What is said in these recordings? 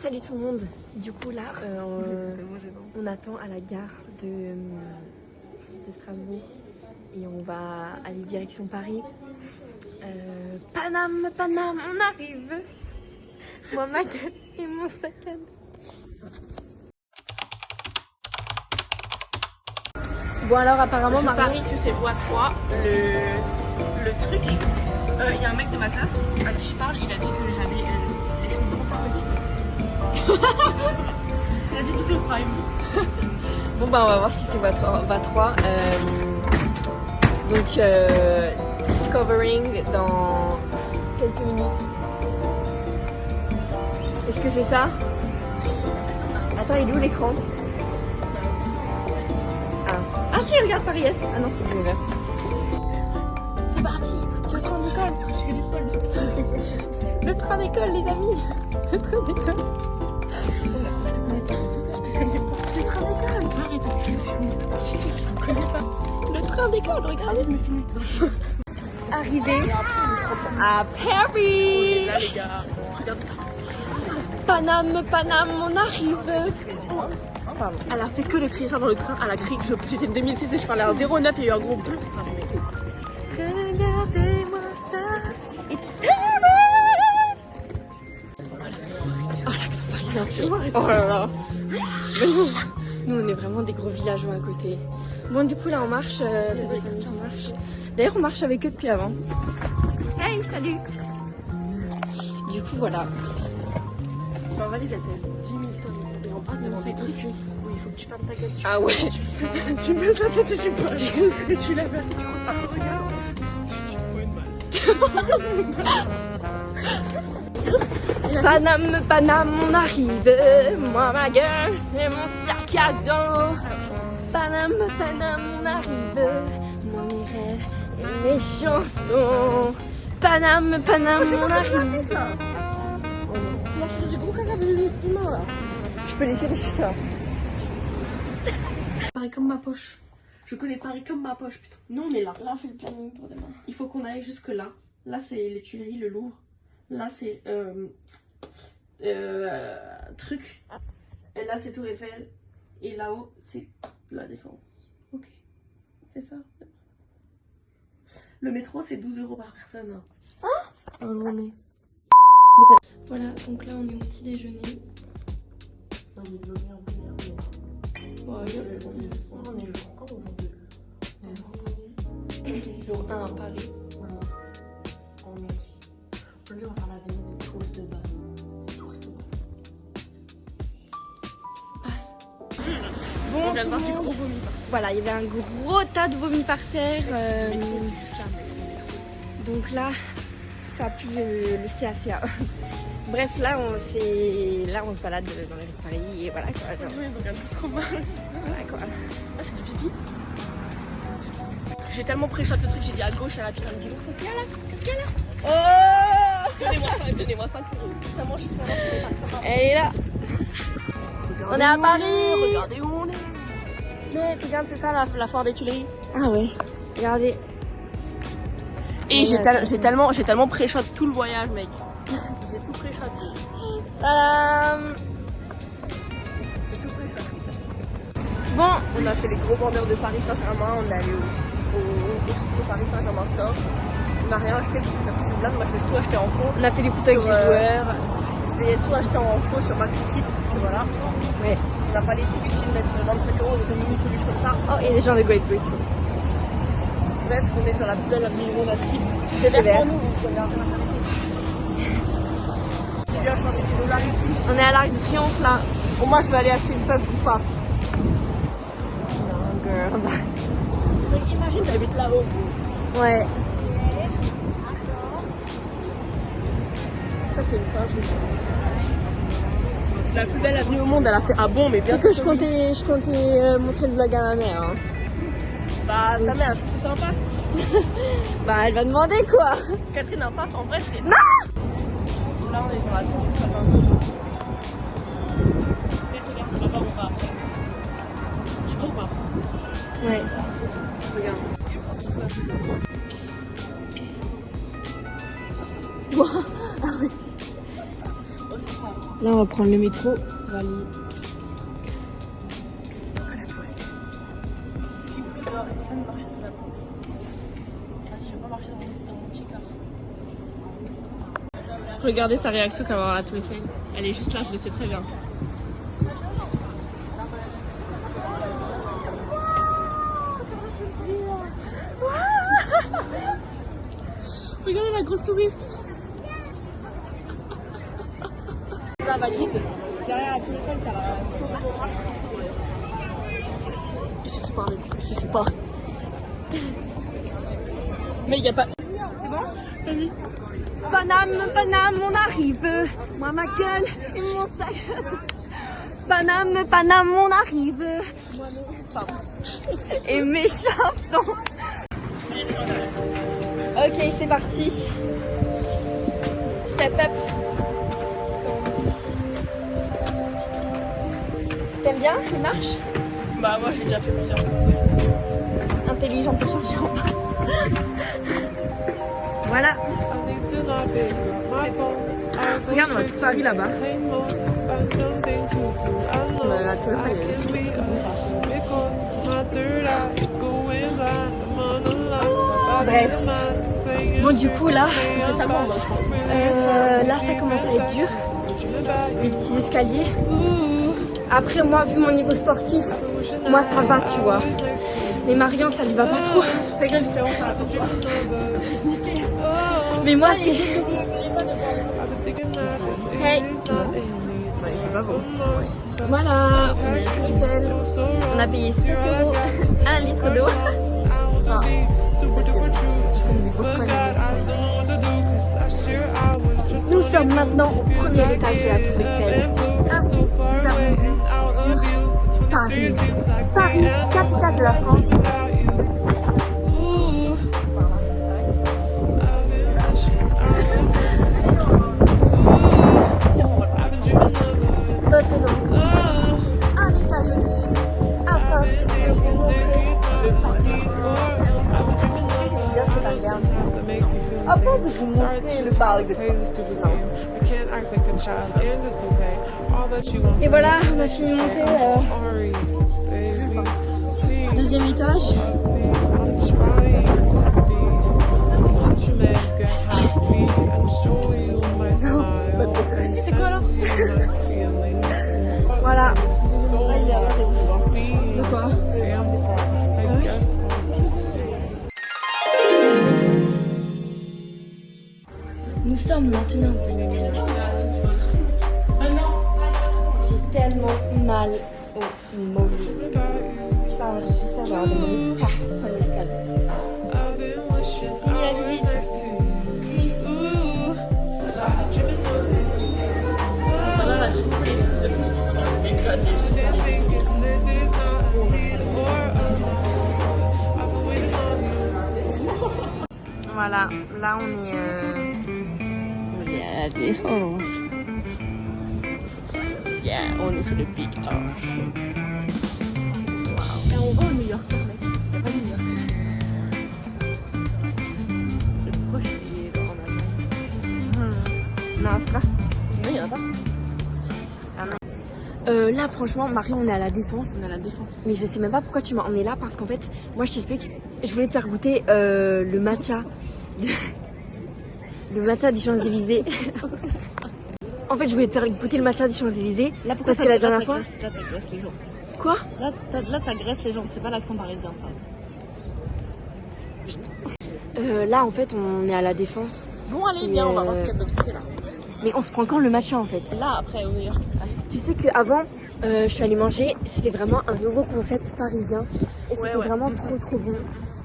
Salut tout le monde. Du coup là, on attend à la gare de Strasbourg et on va aller direction Paris. Paname, on arrive. Moi, ma gueule et mon sac à dos. Bon alors apparemment je parie que c'est voie 3, le truc. Il y a un mec de ma classe à qui je parle, il a dit que j'avais les cheveux trop par le ticket. Il a dit ticket prime. Bon bah on va voir si c'est voie 3. Donc discovering dans quelques minutes. Est-ce que c'est ça? Attends, il est où l'écran? Ah si, regarde Paris Est. Ah non, c'est plus ouvert. C'est parti. Le train d'école. Le train d'école, les amis. Le train d'école. Le train d'école. Le train d'école, regardez. Arrivé à Paris. Là les gars, regarde ça. Paname, on arrive. Pardon. Elle a fait que de crier ça dans le train, elle a crié que j'étais de 2006 et je parlais à 09 et il y a eu un gros bleu. Regardez-moi ça. It's Paris. Oh l'accent parisien, c'est vrai. Oh là là. Nous on est vraiment des gros villageois à côté. Bon du coup là on marche, ça fait 5 minutes on marche. D'ailleurs on marche avec eux depuis avant. Hey, salut. Du coup voilà. Ma valise elle pèse 10 000 tonnes et on passe devant ces trucs. Oui, il faut que tu fermes ta gueule. Ah ouais. Tu baisses la tête et tu parles. Et tu lèves la tête, tu crois pas. Regarde. Tu fous une balle. Paname, on arrive. Moi, ma gueule et mon sac à dos. Paname, on arrive. Moi, mes rêves et mes chansons. Paname, on arrive. Là, c'est du gros caca de l'humain là. Je peux les faire ça. Pareil comme ma poche. Je connais Paris comme ma poche, putain. Nous, on est là. Là, on fait le planning pour demain. Il faut qu'on aille jusque là. Là, c'est les Tuileries, le Louvre. Là, c'est truc. Et là, c'est Tour Eiffel. Et là-haut, c'est la Défense. Ok. C'est ça. Le métro, c'est 12 € par personne. Hein? En journée. Voilà, donc là, on est au petit déjeuner. Non, mais vlogger, on Ouais, est jour 1 aujourd'hui. jour 1 à Paris. Voilà. On est ici. Aujourd'hui, on va faire la visite des touristes de base. Bon, On vient de voir du tout le gros monde. vomi. Voilà, il y avait un gros tas de vomi par terre. Donc là, ça pue le CACA. Bref, là on se balade dans les rues de Paris et voilà quoi. Genre, Ils ont regardé trop mal. voilà quoi. Ah, c'est du pipi. J'ai tellement pré-shot le truc, j'ai dit à gauche à la pyramide. Qu'est-ce qu'il y a là? Oh, donnez-moi 5 €. Vraiment, je suis vraiment. Elle est là. On est à Paris. Regardez où on est. Mais regarde, c'est ça la foire des Tuileries. Ah ouais. Regardez. Et j'ai tellement pré-shot tout le voyage, mec. J'ai tout pré-shot. Tadam. J'ai tout pré-shot. Bon, On a fait les gros vendeurs de Paris Saint-Germain, on est allé au Paris Saint-Germain Store. On n'a rien acheté parce que ça coûte une blague, moi je vais tout acheter en faux. on a fait des photos avec les joueurs. Je vais tout acheter en faux sur Maxi-Kit parce que voilà. Ouais. On n'a pas les sous ici de mettre 25 € de mini peluche comme ça. Oh, et les gens de Great Britain. Bref, on est sur la plus belle avenue Rona Ski. C'est vert pour nous, vous regardez la santé. Je viens changer des dollars ici. On est à l'Arc de Triomphe là. Bon, moi je vais aller acheter une puff ou pas. Non, girl. Mais imagine, t'habites là-haut. Ouais. Ça, c'est une singerie. C'est la plus belle avenue au monde, elle a fait ah bon, mais bien Parce sûr. que je comptais montrer le vlog à ma mère. Hein. Bah, ta mère, c'est sympa. Bah, elle va demander quoi. Catherine a pas, en vrai, c'est. Non. Là, on est dans la tour du sapin. Et regarde, c'est là-bas où on va après. Tu vois ou pas? Ouais. Regarde. Ah ouais. Oh, c'est pas. Là, on va prendre le métro pour aller à la toilette. Regardez sa réaction quand elle va voir la tour Eiffel. Elle est juste là, je le sais très bien. Regardez la grosse touriste. Ça valide. Derrière la tour Eiffel, t'as la... Je sais pas. Mais il n'y a pas... C'est bon? Oui. Paname, on arrive. Moi, ma gueule et mon sac. Paname, on arrive. Pardon. Et mes chansons. Ok, c'est parti. Step up. T'aimes bien les marches? Bah moi j'ai déjà fait plusieurs fois. Intelligent pour changer en bas. Voilà. Regarde-moi, tout Paris là-bas. La tour Eiffel, elle est aussi. Bref. Bon, du coup, là, là, ça commence à être dur. Les petits escaliers. Après, moi, vu mon niveau sportif, moi, ça va, tu vois. Mais Marion, ça lui va pas trop. Mais moi, c'est... Hey. C'est pas bon. Voilà, on est à Tour Eiffel. On a payé 7 € 1 litre d'eau. Ça, nous sommes maintenant au premier étage de la Tour Eiffel. Ainsi, nous avons vu sur Paris. Paris, capitale de la France. Maintenant, un étage au-dessus, afin de Avant de vous montrer le parc de Et voilà, on a fini de monter deuxième étage. C'est quoi là? Voilà. De quoi? Nous sommes maintenant. J'ai tellement mal au mollet. J'espère que j'ai avoir des mollets. Ah, pas l'escale. Fini la visite. Voilà, là on est à la Défense. Yeah, on est sur le pic. Oh. Et on va au New York, mec. Il n'y a pas de New York. Le plus proche, il est en Allemagne. Non, en France. Non, il n'y en a pas. Là, franchement, Marie, on est à la Défense. On est à la Défense. Mais je sais même pas pourquoi tu m'as emmené là, parce qu'en fait, moi je t'explique, je voulais te faire goûter le matcha. Le matcha des Champs-Élysées. En fait, je voulais te faire goûter le matcha des Champs-Élysées. Là, pourquoi parce que la dernière fois. Là, t'agresses les gens. Quoi? Là, t'agresses les gens. C'est pas l'accent parisien, ça. Là, en fait, on est à la Défense. Bon, allez, viens, on va voir ce qu'il y a de l'autre côté là. Mais on se prend quand le matcha en fait? Là, après, au New York. Tu sais qu'avant, je suis allée manger, c'était vraiment un nouveau concept parisien. Et c'était vraiment trop bon.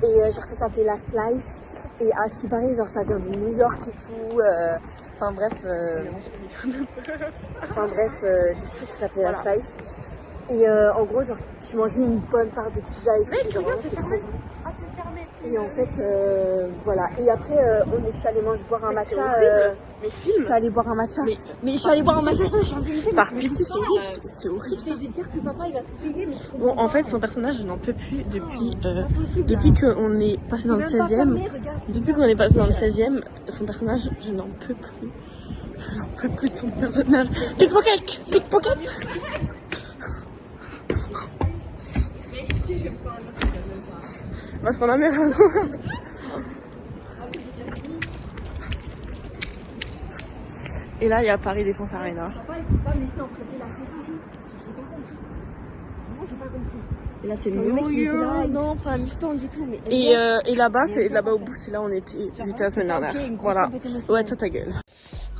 Et genre, ça s'appelait la Slice. Et à ce qui paraît, genre, ça vient de New York et tout. Enfin bref. Du coup, ça s'appelait la Slice. Et en gros, genre, tu mangeais une bonne part de pizza et tout. Genre, c'était trop bon. Ah, c'est fermé. Et en fait, voilà. Et après, je suis allée boire un matcha. Mais film. Je suis allée boire un matcha. Mais je suis allée boire un matcha sur les Champs-Élysées. Par pitié, c'est horrible. C'est horrible. J'essaie de dire que papa il va tout payer, mais je Bon, en fait, son personnage, je n'en peux plus depuis qu'on est passé dans le 16e. Depuis qu'on est passé dans le 16e, son personnage, je n'en peux plus. J'en peux plus de son personnage. Pickpocket. Pickpocket. Parce qu'on a mis raison. Et là, il y a Paris Défense Arena. Papa, il faut pas me laisser emprunter la Ferrari. J'ai pas compris. Moi, j'ai pas compris. Et là, c'est le Le mec, il était là, mec. non, pas un Mustang du tout. Mais Et là-bas, c'est là-bas au bout, c'est là où on était. J'étais la semaine dernière. Voilà. Ouais, toi ta gueule.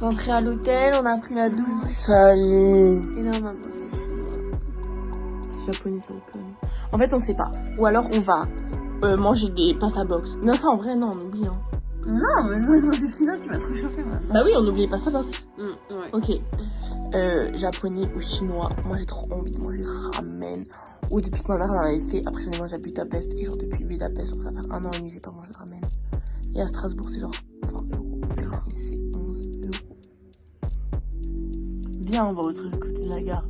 Rentré à l'hôtel, on a pris la douche. Salut. Et là, maman. C'est japonais, ça déconne. En fait, on sait pas. Ou alors, on va manger des pasta box. Non, ça en vrai, non, on oublie. Hein. Non, mais moi, je suis là, tu vas trop chauffer maintenant. Bah oui, on oublie pasta box. Ouais. Ok. Japonais ou chinois. Moi, j'ai trop envie de manger ramen. Ou depuis que ma mère en avait fait. Après, j'en ai mangé à Budapest. Et genre, depuis Budapest, ça va faire 1 an et demi, j'ai pas mangé de ramen. Et à Strasbourg, c'est genre 20 €. Et c'est 11 €. Viens, on va au truc côté de la gare.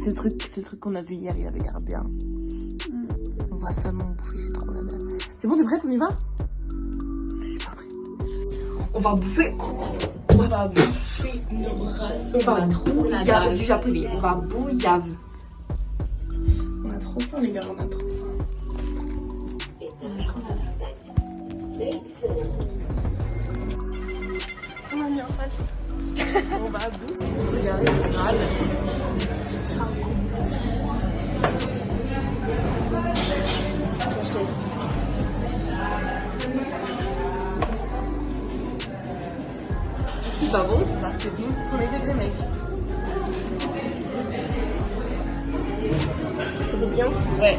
C'est le truc qu'on a vu hier, il avait l'air bien. On va seulement bouffer, c'est trop la dalle. C'est bon, t'es prête, on y va? Je suis pas prête. On va bouffer. On va bouffer nos races. On va bouillave du japonais. On va bouillave. On a trop faim, les gars, on a trop faim. Ça m'a mis en salle. On va à bout. Regardez le râle. Je teste. C'est pas bon? Bah, c'est bon. Premier degré, mec. C'est pétillant? Ouais.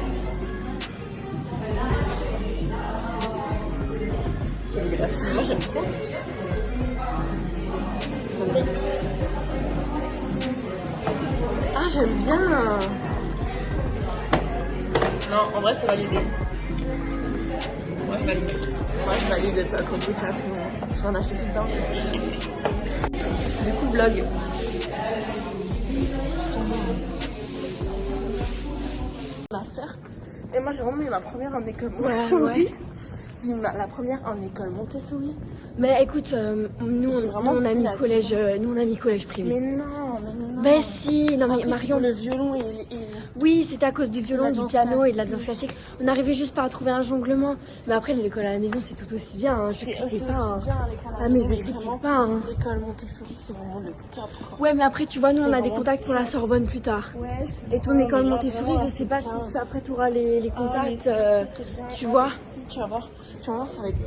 C'est dégueulasse. Moi, j'aime trop. Ah, j'aime bien. Non, en vrai, c'est validé. Moi, je valide. Moi, je valide d'être à kombucha, c'est bon. Je vais en acheter tout le temps. Du coup, vlog. Ma soeur. Et moi, j'ai vraiment eu ma première en école Ouais. Montessori. J'ai eu la première en école Montessori. Mais écoute, nous on a mis collège, nous on a mis collège privé. Mais non. Ben si, non mais Marion. Le violon et Oui, c'était à cause du violon, La du danse piano et de la danse classique. classique. On n'arrivait juste pas à trouver un jonglement. Mais après, l'école à la maison, c'est tout aussi bien. Hein. Je critique pas. Hein. Ah mais je critique pas. Hein. L'école Montessori, c'est vraiment le top. Ouais, mais après, tu vois, nous on a C'est des vraiment contacts pour la Sorbonne plus tard. Ouais. Et ton école Montessori, je sais pas si après tu auras les contacts, tu vois. Tu vas voir, ça va être.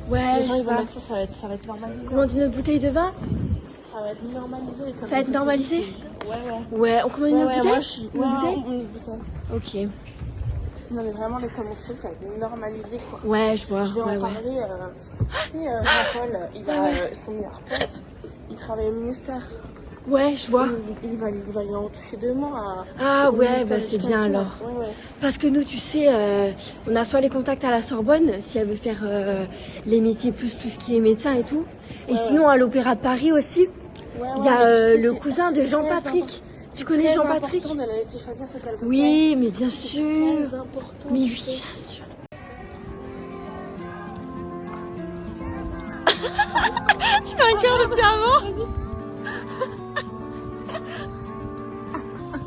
Ouais, Les gens, je ils vont vois. mettre ça va être normalisé. Commande une autre bouteille de vin? Ça va être normalisé. Ça va être normalisé? Ouais. Ouais, on commande une autre bouteille? Moi, je suis. Une bouteille? Une bouteille. Ok. Non, mais vraiment, l'école Montessori, ça va être normalisé, quoi. Ouais, je vois. Je vais en Ouais. parler. Tu sais, Jean-Paul, il a son meilleur pote. Il travaille au ministère. Ouais, je vois. Il va lui en toucher 2 mois. Ah au ouais, ministère bah de c'est bien l'Éducation. alors. Ouais. Parce que nous, tu sais, on a soit les contacts à la Sorbonne, si elle veut faire les métiers plus tout ce qui est médecin et tout. Et sinon, à l'Opéra de Paris aussi, il y a le cousin de Jean-Patrick. Tu connais Jean-Patrick? C'est important de la laisser choisir ce qu'elle veut Oui, mais bien faire. C'est sûr. très important. Mais oui, bien sûr. Je fais un cœur depuis avant.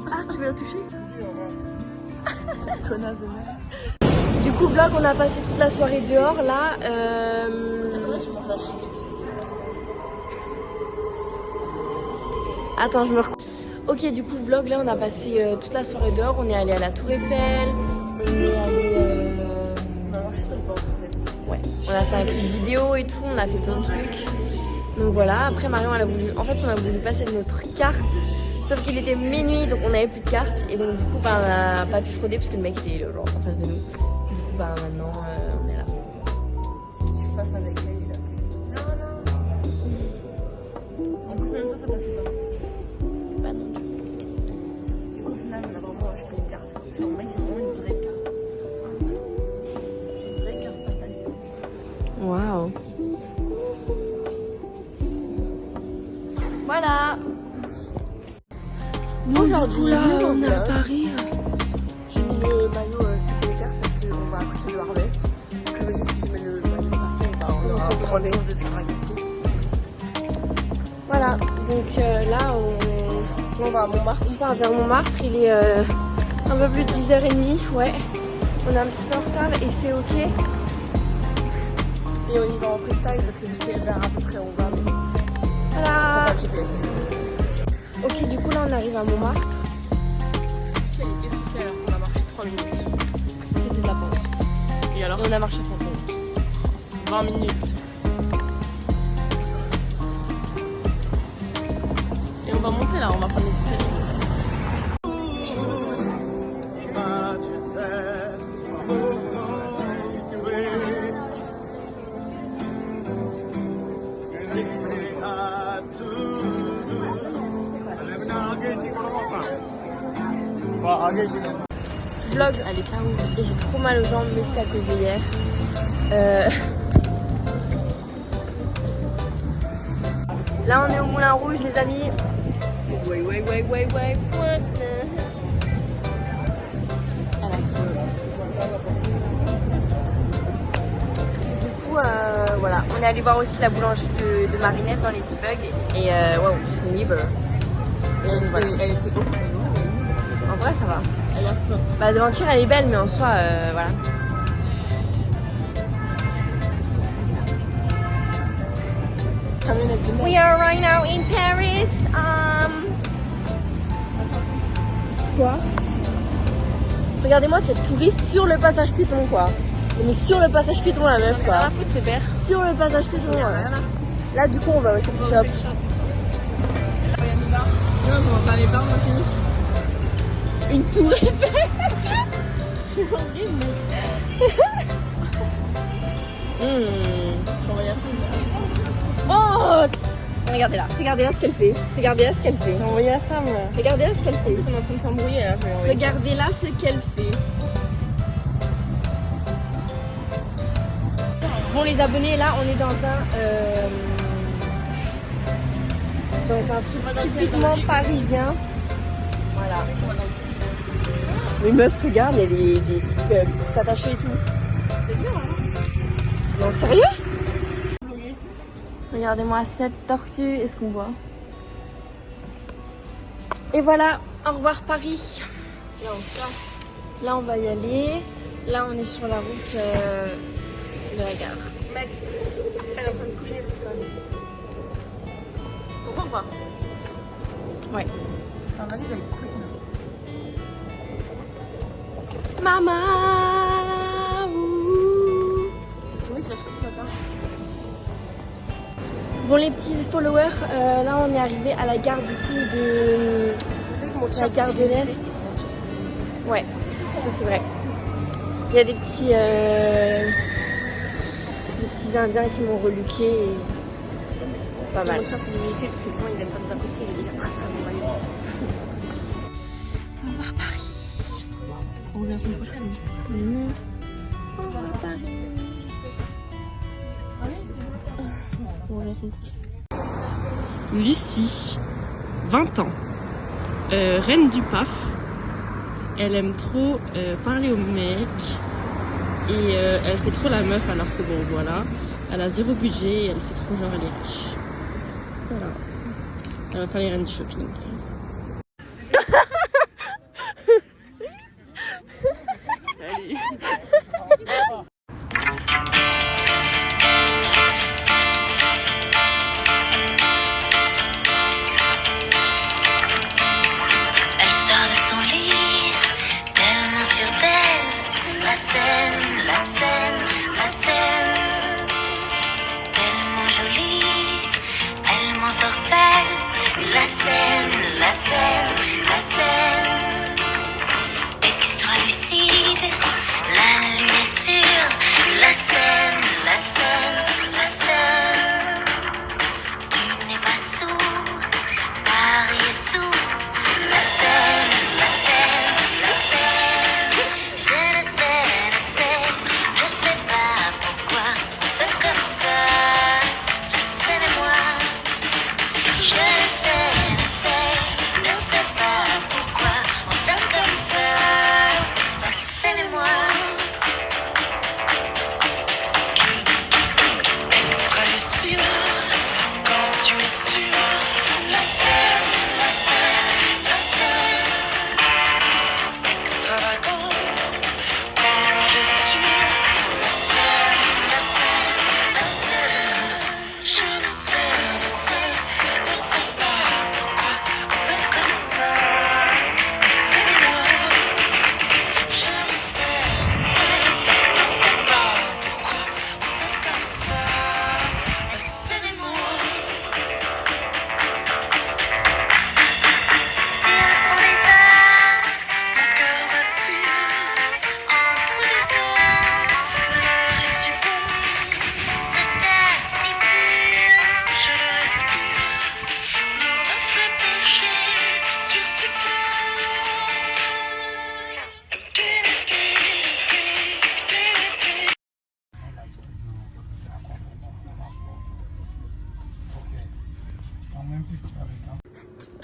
Ah, tu veux la toucher? Connasse de merde. Du coup, vlog, on a passé toute la soirée dehors là. Tu manges la chips. Attends, je me Ok, du coup, vlog, là, on a passé toute la soirée dehors. On est allé à la Tour Eiffel. On est allé. Ouais, on a fait un clip vidéo et tout. On a fait plein de trucs. Donc voilà. Après, Marion, elle a voulu. En fait, on a voulu passer notre carte. Sauf qu'il était minuit, donc on n'avait plus de carte. Et donc, du coup, bah, on n'a pas pu frauder parce que le mec était genre en face de nous. Du coup, bah, maintenant, on est là. Je passe avec elle, il a fait. Non. En plus, même ça passait pas. Bah non. Du coup, au final, on a vraiment acheté une carte. Genre, mec, c'est vraiment une vraie carte. Une vraie carte postale. Waouh. Voilà. Nous, aujourd'hui, là, on est à Paris. J'ai mis le maillot sécuritaire parce qu'on va accoucher de Harvest. Donc, je me dis que si je mets le maillot parfait, bah, on aura vraiment des travail ici. Voilà, donc là on va à Montmartre. On part vers Montmartre, il est un peu plus de 10h30, ouais. On est un petit peu en retard et c'est ok. Et on y va en freestyle parce que je sais vers à peu près où on va. Voilà. Pas de GPS. Ok, du coup là on arrive à Montmartre. Si elle est essoufflée alors qu'on a marché 3 minutes. C'était de la pente. Et alors Et on a marché 30 minutes. 20 minutes. Et on va monter là, on va prendre les escaliers. Vlog, elle est KO. Et j'ai trop mal aux jambes, mais c'est à cause de hier. Là on est au Moulin Rouge les amis. Ouais. Du coup voilà, on est allé voir aussi la boulangerie de Marinette dans les debugs. Et waouh, c'est une libre. Elle était beaucoup. En vrai ça va. Elle a faim. Bah l'aventure elle est belle mais en soi voilà. We are right now in Paris. Quoi? Regardez-moi cette touriste sur le passage piéton quoi. Mais sur le passage piéton la meuf quoi. Rien à foutre, c'est vert. Sur le passage piéton. Là du coup on va au sex shop. Non, je vois pas mes parents, on a fini. Une tour Eiffel. C'est horrible. Oh, regardez là ce qu'elle fait. Regardez là ce qu'elle fait. J'ai envoyé à Sam. Regardez là ce qu'elle fait. On est en train de s'embrouiller là. Regardez là ce qu'elle fait. Bon les abonnés, là on est dans un truc typiquement parisien. Voilà. Mais meuf, regarde, il y a des trucs pour s'attacher et tout. C'est bien, hein? Non, sérieux? Regardez-moi cette tortue, est-ce qu'on voit? Et voilà, au revoir Paris. Là, on se casse. Là, on va y aller. Là, on est sur la route de la gare. Mec, elle est en train de couiner cette conne. T'entends pas? Ouais. Sa valise, elle couine. Maman. C'est ce que oui, je l'ai acheté ce matin. Bon les petits followers, là on est arrivé à la gare du coup de Vous savez que mon la gare de l'Est. Ouais, ça c'est vrai. Il y a des petits Indiens qui m'ont relooké et pas mal. Mon chat c'est l'humilité parce que les gens ils n'aiment pas nous accoster, ils disent ah ça va aller. Au revoir Paris. On revient la semaine prochaine. Au revoir Paris. On revient la semaine prochaine. Lucie, 20 ans, reine du PAF. Elle aime trop parler aux mecs et elle fait trop la meuf alors que bon voilà, elle a zéro budget et elle fait trop genre elle est riche. Voilà. Elle va faire les reines du shopping. Salut. La scène, tellement jolie, tellement sorcelle. La scène, extra lucide, la lune est sûre. La scène, tu n'es pas sourd, Paris est sourd. La scène, je le sais. Je sais pas pourquoi, c'est comme ça. La scène et moi, je le sais.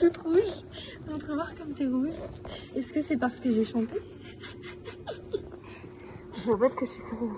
toute rouge. Montre voir comme t'es rouge. Est-ce que c'est parce que j'ai chanté? Je vois que je suis rouge.